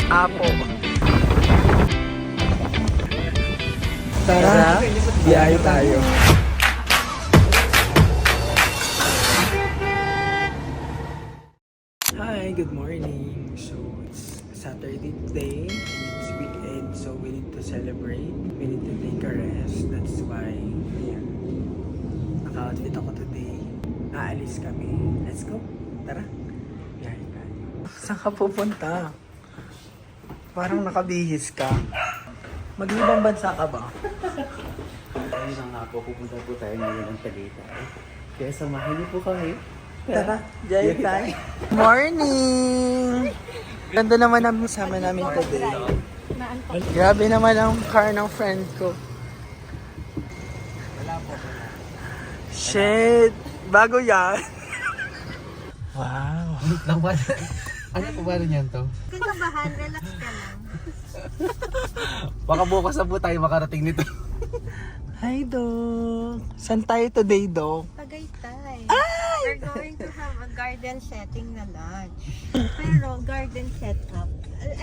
Apo. Tara, biyahe tayo. Hi, good morning. So, it's Saturday today, and it's weekend, so we need to celebrate. We need to take a rest. That's why, ayan, naka-outfit ako today. Aalis kami. Let's go. Tara. Biyahe tayo. Saan ka pupunta? Parang nakabihis ka. Mag-ibang bansa ka ba? Ayun na nga po, pupunta po tayo ngayon ng Tagaytay. Kaya samahin niyo po kami. Tara, jay tayo. Morning! Ganda naman ang sama namin today. Grabe naman ang car ng friend ko. Shit! Bago yan. Wow! Lang ba? Ano po ba niyan to? Kinabahan, relax ka lang. Baka bukas na po tayo makarating nito. Hi, Dok! Saan tayo today, Dok? Tagaytay. We're going to have a garden setting na lunch. Pero garden setup,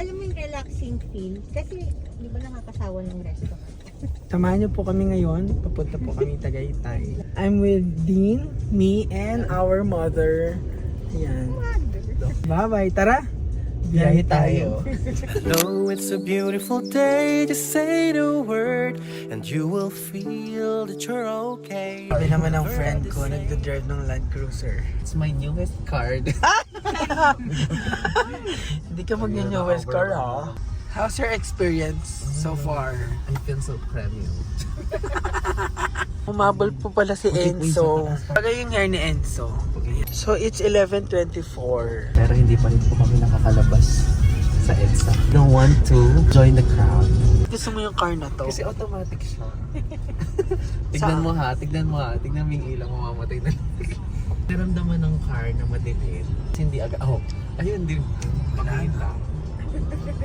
alam mo yung relaxing feel? Kasi di ba nakakasawa ng restaurant? Samahan niyo po kami ngayon. Papunta po kami Tagaytay. I'm with Dean, me, and our mother. Ayan. Bye-bye. Tara! Biyahe tayo. No, it's a beautiful day. Just say the word, and you will feel that you're okay. Sabi naman ng friend ko, nagda-drive ng Land Cruiser. It's my newest card. Hindi ka mag-newest car, ha? How's your experience so far? I feel so premium. Umabol po pala si Enzo. Bagay yung hair ni Enzo. So, it's 11:24. Pero hindi pa rin po kami nakakalabas sa EDSA. Don't want to join the crowd. Gusto mo yung car na to? Kasi automatic siya. Tignan mo ha. Tignan mo yung ilaw, mamamatay na. Naramdaman ng car na madilim. Kasi hindi agad. Oh, ayun din. Makita.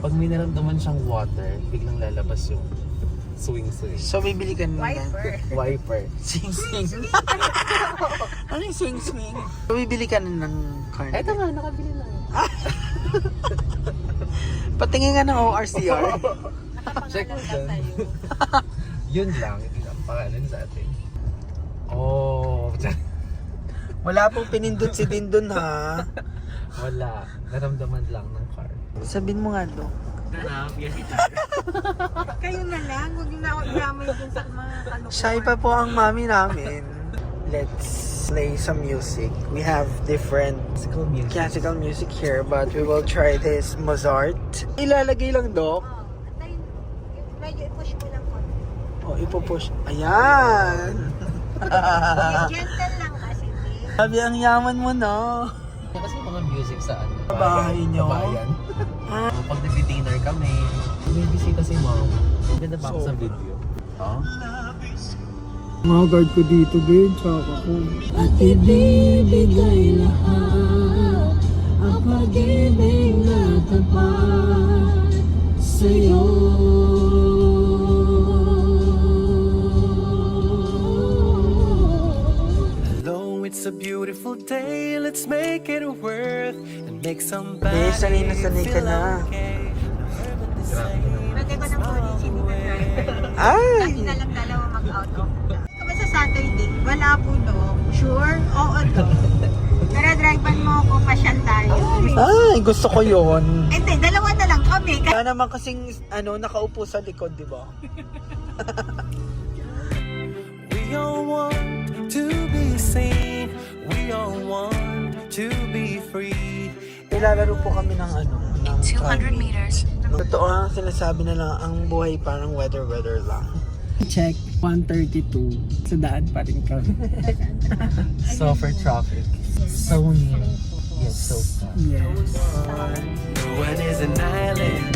Pag may naramdaman siyang water, biglang lalabas yung swing-swing. So, bibili ka na Wiper. Swing-swing. Ano yung swing-swing? So, bibili ka na ng car na. Eto nga, nakabili na. Patingin nga ng ORCR. Check mo dyan. Yun lang. Yun ang pangalan sa atin. Oh, Wala pong pinindot si Dindon, ha? wala. Naramdaman lang ng car. Sabihin mo nga, Dok. Kayo na lang, huwag na ako ilamay dun sa mga kalukuhan. Shy pa po ang mami namin. Let's play some music. We have different classical music here, but we will try this Mozart. Ilalagay lang, Dok. Tayo, medyo i-push mo lang ko. O, ipupush. Ayan! Gentle lang kasi. Sabi, ang yaman mo, no? Kasi mga music sa ano? Bahay nyo? Bayan. Pag nag-dinner kami, may bisita si mom. Ganda pa ako sa video. Oh? Mga guard ko dito, babe. Tsaka ko. At ibibigay lahat ang pag-ibig na tapat sa'yo. Hello, it's a beautiful day. Let's make it worth and make somebody Sanay na sanay ka na. okay. Pwede ba ng police hindi na driver? Ay! Lagi na lang dalawa mag-out of. Kung sa Saturday, wala po Dok. Sure? Oo Dok. Pero drivean mo ako, pasyal tayo. Ay, gusto ko yon. Hindi, dalawa na lang kami. Kaya naman kasing nakaupo sa likod, di ba? We all want to be seen. We all want to be free. Ilalaro po kami ng ng 200 meters. Totoo ang sinasabi na lang, ang buhay parang weather lang. Check, 1:32. Sa daan pa rin kami. So for traffic. So near. Yes, so far. Yes. No one is an island.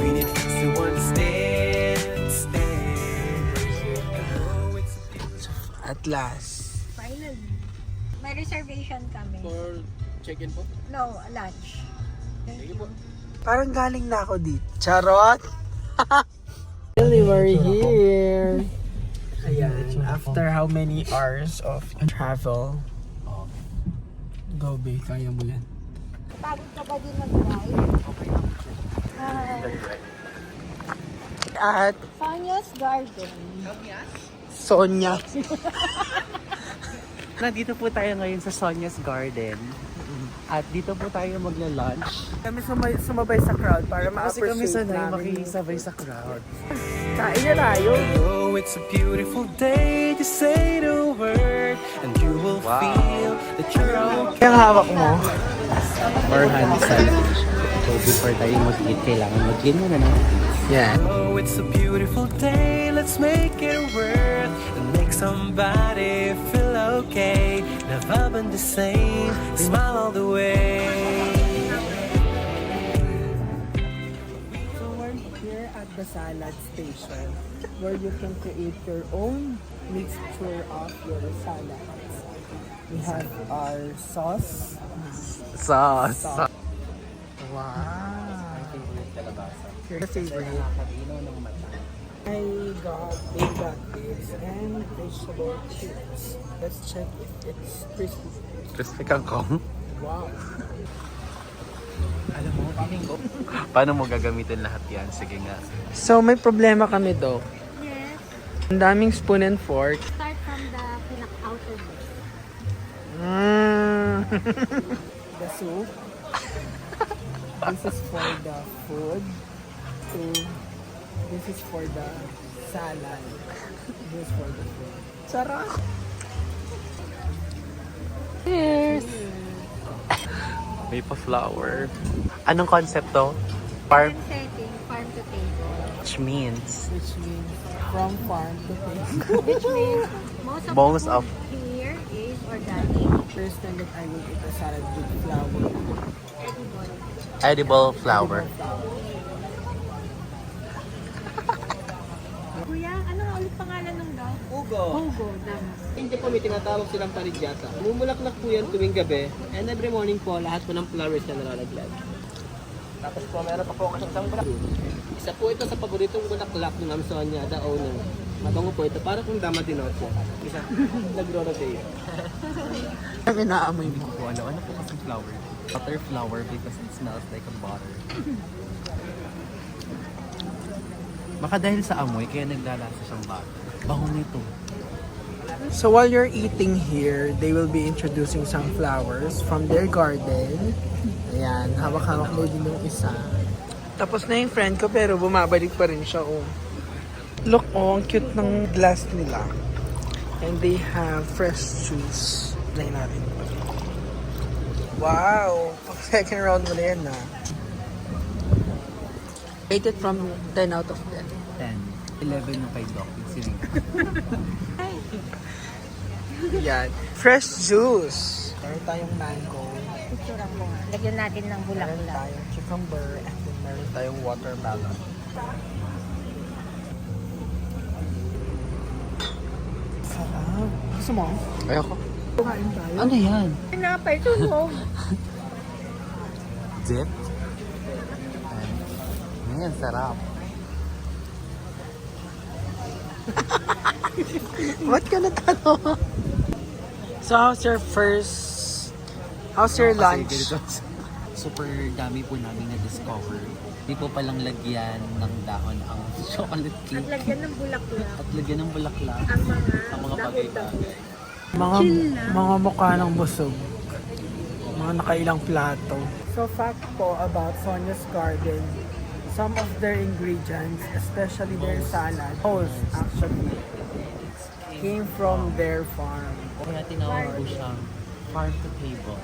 We need to understand. At last. Finally. May reservation kami. For check-in po? No, lunch. Sige po. Parang galing na ako dito. Charot! Really, we're here. Ayan, after how many hours of travel? Oh. Go, babe, kaya mo yan. Pagod ka ba din mag-drive? At Sonia's Garden. Sonia. Nandito po tayo ngayon sa Sonia's Garden. At dito po tayo magla-lunch. Kami sumabay sa crowd para Kasi kami ma-appreciate sanay namin. makikisabay sa crowd. Kain na tayo. Oh, it's a beautiful day. Just say the word, and you will feel that you're okay. Yung hawak mo. Or hand salvation. So before tayo mag-eat, kailangan mag-eat muna ng Yan. Oh, it's a beautiful day. Let's make it worth and make somebody feel okay. The vibe and the same. Smile all the way. So we're here at the salad station where you can create your own mixture of your salads. We have our sauce. sauce. Wow. Your favorite. I got this and vegetable chips. Let's check if it's crispy. Crispy kangkong. Wow. Alam mo, paano mo gagamitin lahat yan? Sige nga. So may problema kami do. Yes. Ang daming spoon and fork. Start from the outer bit. The soup. This is for the food. So this is for the salad. This is for the food. Sarap! Cheers! May pa-flower. Anong concept to? Farm, Setting, farm to table. which means Which means from farm to table. Which means Most the of- food here is organic, First time that I will eat a salad with flour. edible. edible flower. Kuya, ano nga ulit pangalan nung daw? Ugo. Hugo, tama. Hindi po may tinatawag silang paridyata. Mumulaklak po yan tuwing gabi. And every morning po, lahat po ng flowers na nalalaglag. Tapos po, meron pa po kasi isang bulaklak. Isa po ito sa paboritong bulaklak ng Amsonia, the owner. Mabango po ito, para kung dama din ako. Isa, nagro-rotate. Ang inaamoy mo. Ano po kasing flower? Butter flower because it smells like a butter. Baka dahil sa amoy, kaya naglalasa siyang butter. Bango nito. So while you're eating here, they will be introducing some flowers from their garden. Ayan, hawak-hawak mo din yung isa. Tapos na yung friend ko pero bumabalik pa rin siya. Oh. Look, oh, ang cute ng glass nila. And they have fresh juice. Try natin. Wow! Pag second round mo na yan na. Rated from 10 out of 10. 10. 11 yung kay Doc. Yung sinig. Yan. Fresh juice. Meron tayong mango. Picturean mo nga. Lagyan natin ng Meron bulaklak. tayong cucumber. And then meron tayong watermelon. Sarap. Gusto mo? Ayoko. Kumain tayo. Ano yan? Pinapay, sunog. Dip? Ayan, sarap. Ba't ka natalo? So how's your lunch? Super dami po namin na-discover. Di po palang lagyan ng dahon ang chocolate At cake. lagyan ng bulaklak. At lagyan ng bulaklak. Ang mga bagay-bagay. Mga mukha ng busog. Mga nakailang plato. So fact po about Sonia's Garden, some of their ingredients, especially their salad, most actually, came from their farm. Kaya tinawag po siyang farm to table.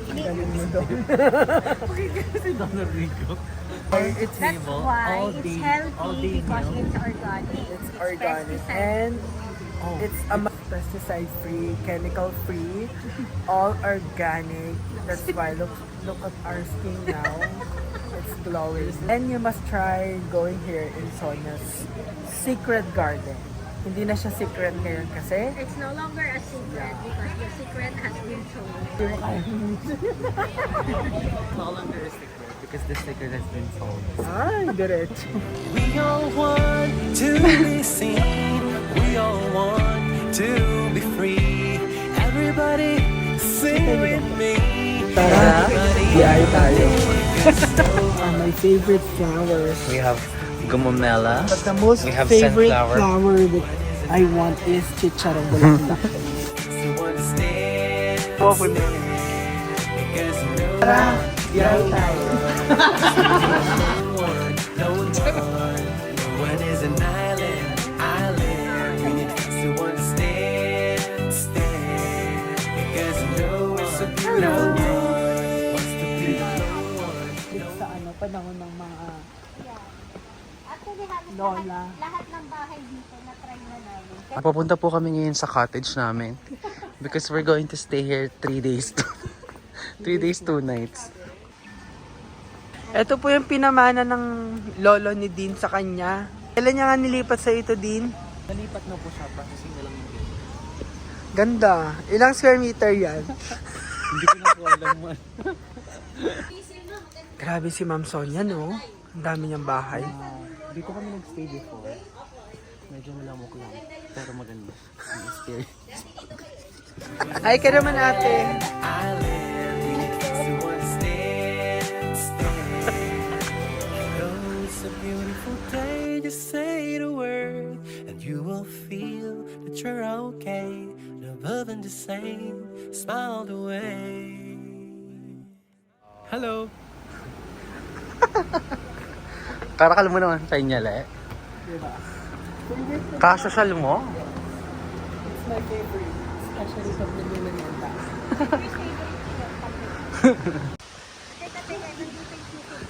Galing mo doon. Si Donald Rico. It's That's why all it's day healthy because meal. it's organic. It's organic and it's pesticide free, chemical free, all organic. That's why look at our skin now. It's glowing. And you must try going here in Sonia's Secret Garden. Hindi na siya secret ngayon kasi It's no longer a secret because the secret has been told. No longer a secret because the secret has been told. ay, diretso. We all want to be seen. We all want to be free. Everybody sing with me. Tara, DI tayo. My favorite flowers. We have gumamela. But the most We have favorite sunflower. flower that I want is chicharong bulaklak. Tara, DI tayo. What is an island? We need to understand, because you know it's a beautiful one. What's the beautiful one? Sa panahon ng mga Actually, halos lola. lahat ng bahay dito na try na namin. Papunta po kami ngayon sa cottage namin. Because we're going to stay here 3 days. 3 days, 2 nights. Ito po yung pinamana ng lolo ni Dean sa kanya. Kailan niya nga nilipat sa ito, Dean? Nalipat na po siya, processing na lang yung game. Ganda. Ilang square meter yan? Hindi ko na po alam man. Grabe si Ma'am Sonia, no? Ang dami niyang bahay. Dito kami nag-stay before. Medyo malamok lang. Pero maganda. Ang experience. Ay ka naman, ate. Island, we need to understand. Oh, it's a beautiful day. Just say the word, and you will feel that you're okay. Above and the same, smile the way. Hello. Karakal mo naman sa inyo, le. Kasosyal mo? It's my favorite. Especially pag nagmimerienda. Teka, nandito yung susunod.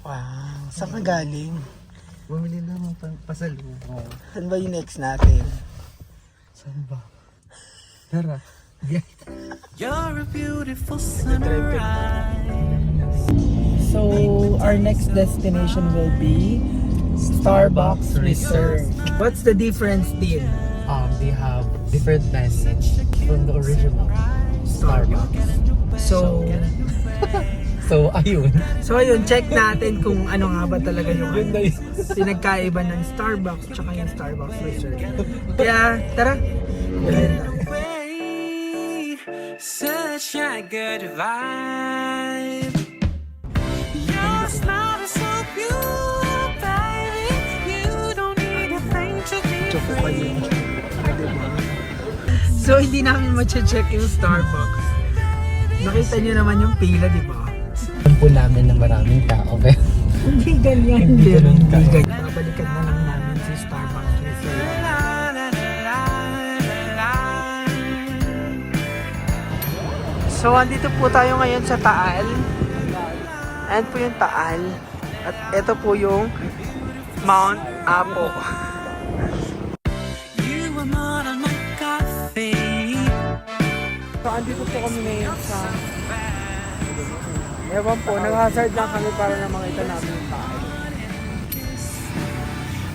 Wow. Saan ka galing? Bumili naman pasalubong. Saan ba yung next natin? Saan ba? Tara. You're a beautiful sunrise. So, our next destination will be Starbucks Reserve. What's the difference, Dean? They have different message from the original Starbucks. So, Ayun. check natin kung ano nga ba talaga yung pinagkaiba ng Starbucks tsaka yung Starbucks Reserve. Kaya, tara. Bilhin tayo. Such a good vibe. Your smile is so pure, baby. You don't need a thing to be free. So, hindi namin ma-check yung Starbucks. Nakita niyo naman yung pila, di ba? Alam po namin na maraming tao. Pero Hindi ganyan. Hindi ganyan. Babalikan na lang namin si Starbucks Reserve. So, andito po tayo ngayon sa Taal. Ayan po yung Taal. At ito po yung Mount Apo. You are more than my coffee. So, andito po kami ngayon sa... Ewan po, nag-hazard lang kami para na makita namin yung Taal.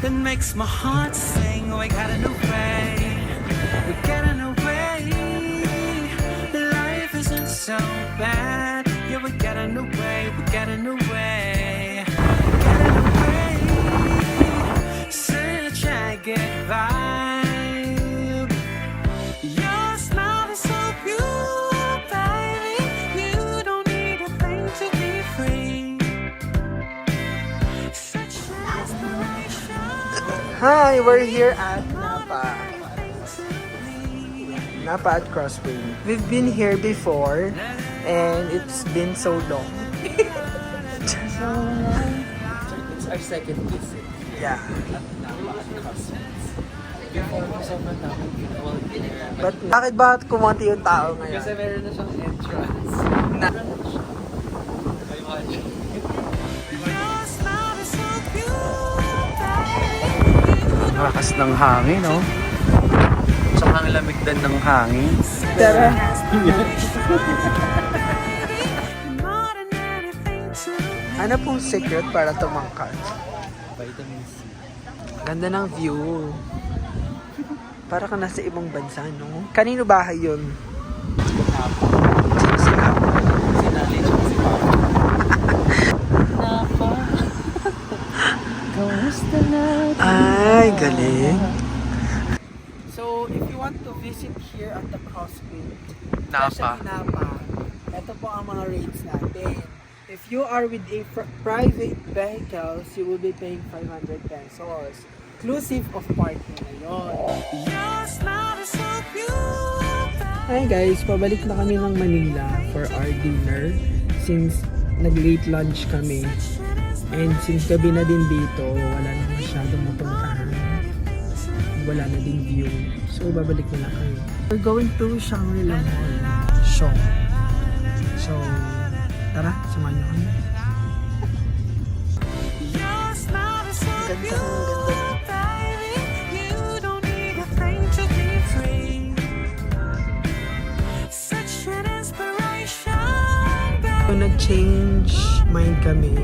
That makes my heart sing. We got a new way. We got a new way. Life isn't so bad. Yeah, we got a new way. We got a new way. Got a new way. Such a good vibe. Your smile is so pure, baby. You don't need a thing to be free. Such an inspiration. Hi, we're here at Napa. Napa at Crossway. We've been here before and it's been so long. it's our second visit. Yeah. Sobrang daming people. But bakit kumunti yung tao ngayon? Kasi meron na siyang entrance. Na, Ay, watch. Your smile is so pure, baby. Ang lakas ng hangin, no? Tsaka ang lamig din ng hangin. tara. More than anything to Ano pong secret para tumangkad? Vitamin C. Ganda ng view. Para ka nasa ibang bansa, no? Kanino bahay yun? Sino si Apo? Sinali siya si Papa. Napa. Kamusta na? Ay, galing. So, if you want to visit here at the Crossway, Napa. especially Napa, ito po ang mga rates natin. If you are with a private vehicles, you will be paying 500 pesos. Inclusive of parking na yun. Your smile is so beautiful. Hi guys, pabalik na kami ng Manila for our dinner since nag-late lunch kami. And since gabi na din dito, wala na masyadong mapuntahan. Wala na din view. So, babalik na kami. We're going to Shangri-La Mall. So, tara, samahan niyo kami. Your smile is so beautiful, baby. You don't need a thing to be free. Such an inspiration, baby. So, nag-change mind kami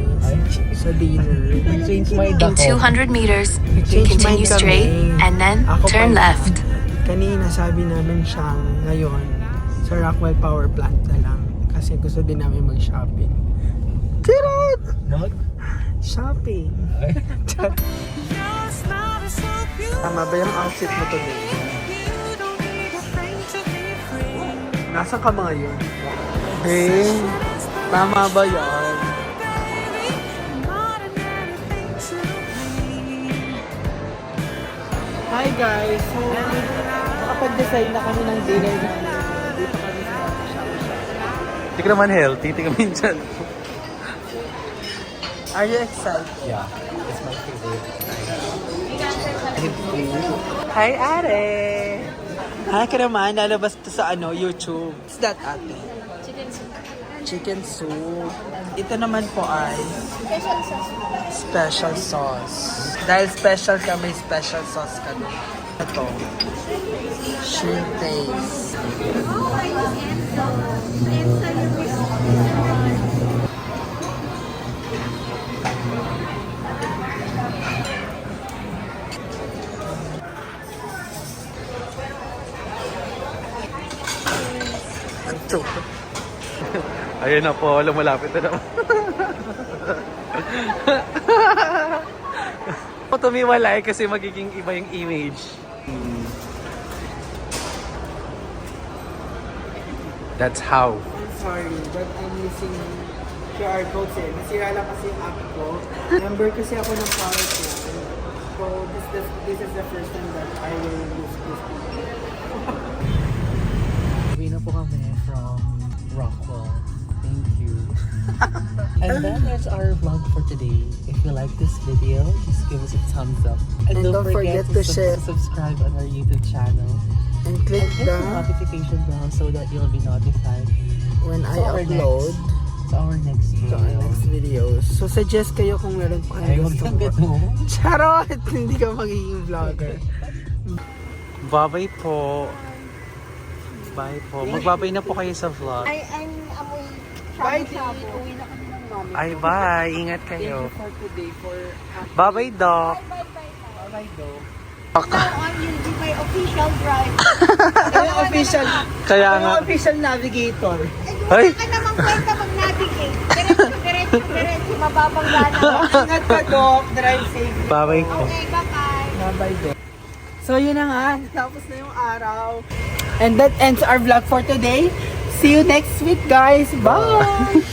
sa dinner. Change my In 200 meters, Nag-change mind continue straight kami. and then Ako turn pala, left. Kanina sabi namin siyang ngayon sa Rockwell Power Plant na lang kasi gusto din namin mag-shopping. Charot! Shopping! Your smile is so beautiful. Tama ba yung outfit mo today? You don't need a thing to be free. Nasaan ka ba ngayon? Eh, tama ba yan? More than anything to me. Hi guys! So, nakapag-decide na kami ng dinner namin. Dito kami sa shopping. Hindi ka naman healthy, tingnan mo yun dyan. Are you excited? Yeah, it's my favorite. Hi, Are! Hi ka naman, lalabas to sa YouTube. What's that, ate? Chicken soup. Ito naman po ay special sauce. Dahil special kami, special sauce kami. Ito. Shrimp paste. Ito. Ayun na po, lumalapit na naman. Tumiwalay kasi magiging iba yung image. That's how. I'm sorry, but I'm missing QR codes eh. Nasira lang kasi yung app ko. Member kasi ako ng Power Plan. So, this is the first time that I will use this. Uwi na po kami from Rockwell. Thank you. And that is our vlog for today. If you like this video, just give us a thumbs up. And don't forget to share. Subscribe on our YouTube channel. And click And hit the the notification bell so that you'll be notified when I to our upload to our next to video. our next videos. So, suggest kayo kung meron pa Ay, kayo huwag gusto kang mo. ganun. Charot! Hindi ka magiging vlogger. Bye-bye po. Bye po. Magbabay na po kayo sa vlog. I'm amoy Bye, shabu-shabu. Uwi na kami ng mami. Ay, bye. Ingat kayo. For today, for Bye-bye, Doc. bye Doc. Now on, you'll be my official driver. Yung official, Kaya yung nga. official navigator. Ay! Wala ka namang kwenta mag-navigate. Diretso, mababangga na. Ingat ka, Doc. Drive safe. Bye-bye po. Okay, bye-bye. Bye-bye, Doc. So, yun na nga. Tapos na yung araw. And that ends our vlog for today. See you next week, guys. Bye!